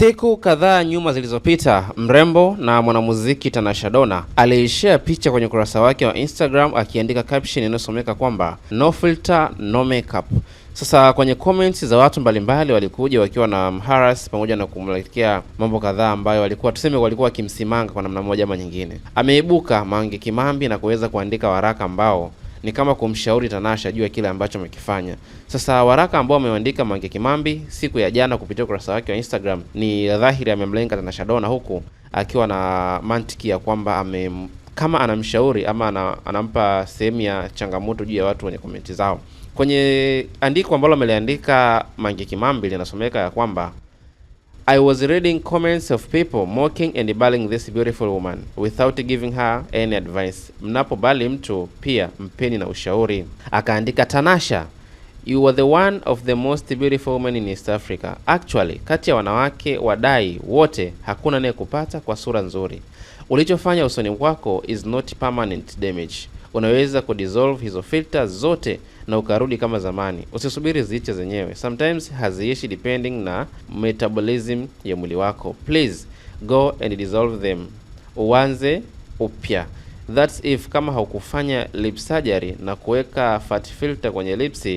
Siku kadhaa nyuma zilizopita, mrembo na mwanamuziki Tanasha Donna alishare picha kwenye ukurasa wake wa Instagram akiandika caption inayosomeka kwamba no filter no makeup. Sasa kwenye comments za watu mbalimbali walikuja wakiwa na mharas pamoja na kumletea mambo kadhaa ambayo walikuwa wakimsimanga kwa namna moja ama nyingine. Ameibuka Mange Kimambi na kuweza kuandika waraka ambao ni kama kumshauri Tanasha juu ya kile ambacho amekifanya. Sasa waraka ambao ameandika Mange Kimambi siku ya jana kupitia ukurasa wake wa Instagram ni dhahiri amemlenga Tanasha Donna, huku akiwa na mantiki ya kwamba kama anamshauri ama anampa sehemu ya changamoto juu ya watu wenye komenti zao. Kwenye andiko ambalo ameliandika Mange Kimambi linasomeka ya kwamba I was reading comments of people mocking and belittling this beautiful woman without giving her any advice. Mnapobali mtu pia mpeni na ushauri. Akaandika, Tanasha, you were the one of the most beautiful women in East Africa. Actually, kati ya wanawake wadai wote hakuna anayekupata kwa sura nzuri. Ulichofanya usoni wako is not permanent damage. Unaweza kudissolve hizo filters zote na ukarudi kama zamani. Usisubiri ziiche zenyewe. Sometimes haziishi depending na metabolism ya mwili wako. Please go and dissolve them. Uanze upya. That's if kama haukufanya lip surgery na kuweka fat filter kwenye lips,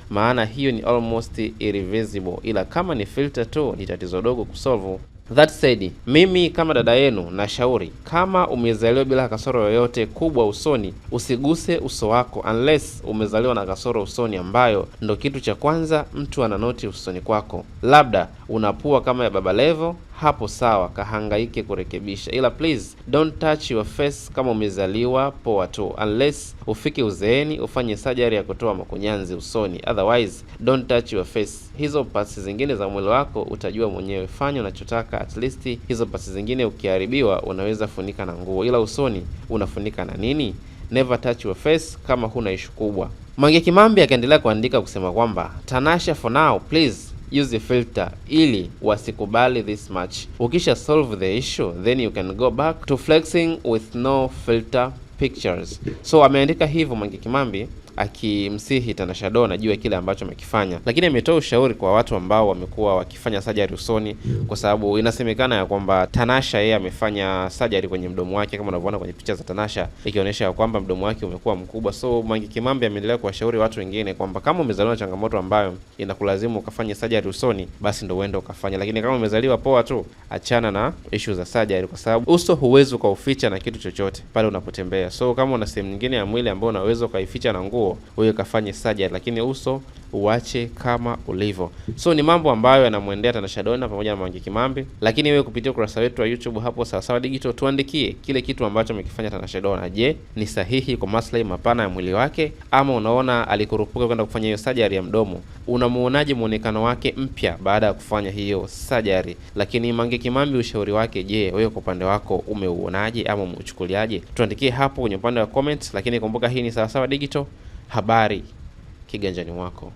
maana hiyo ni almost irreversible. Ila kama ni filter tu ni tatizo dogo kusolve. That said, mimi kama dada yenu na shauri, kama umezaliwa bila kasoro yoyote kubwa usoni, usiguse uso wako unless umezaliwa na kasoro usoni ambayo ndo kitu cha kwanza mtu ananoti usoni kwako. Labda unapua kama ya Baba Levo, hapo sawa, kahangaike kurekebisha. Ila please don't touch your face kama umezaliwa poa tu, unless ufike uzeeni ufanye surgery ya kutoa makunyanzi usoni. Otherwise don't touch your face. Hizo parts zingine za mwili wako utajua mwenyewe. Fanya unachotaka, at least hizo parts zingine ukiharibiwa unaweza funika na nguo, ila usoni unafunika na nini? Never touch your face kama huna issue kubwa. Mange Kimambi akaendelea kuandika kusema kwamba Tanasha, for now please use the filter ili wasikubali this much. Ukisha solve the issue then you can go back to flexing with no filter pictures. So ameandika hivyo Mange Kimambi akimsihi Tanasha Donna juu ya kile ambacho amekifanya, lakini ametoa ushauri kwa watu ambao wamekuwa wakifanya surgery usoni, kwa sababu inasemekana ya kwamba Tanasha yeye amefanya surgery kwenye mdomo wake kama unavyoona kwenye picha za Tanasha, ikionyesha ya kwamba mdomo wake umekuwa mkubwa. So Mange Kimambi ameendelea kuwashauri watu wengine kwamba kama umezaliwa na changamoto ambayo inakulazimu ukafanye surgery usoni, basi ndio uende ukafanya, lakini kama umezaliwa poa tu, achana na issue za surgery, kwa sababu uso huwezi ukauficha na kitu chochote pale unapotembea. So kama una sehemu nyingine ya mwili ambayo unaweza ukaificha na nguo, wewe kafanye surgery, lakini uso uache kama ulivyo. So ni mambo ambayo yanamwendea Tanasha Donna pamoja na Mange Kimambi, lakini wewe kupitia ukurasa wetu wa YouTube hapo Sawasawa Digital tuandikie kile kitu ambacho amekifanya Tanasha Donna. Je, ni sahihi kwa maslahi mapana ya mwili wake, ama unaona alikurupuka kwenda kufanya hiyo surgery ya mdomo? Unamuonaje muonekano wake mpya baada ya kufanya hiyo surgery? Lakini Mange Kimambi ushauri wake, je, wewe kwa upande wako umeuonaje ama umeuchukuliaje? Tuandikie hapo kwenye upande wa comments, lakini kumbuka hii ni Sawasawa Digital, habari kiganjani mwako.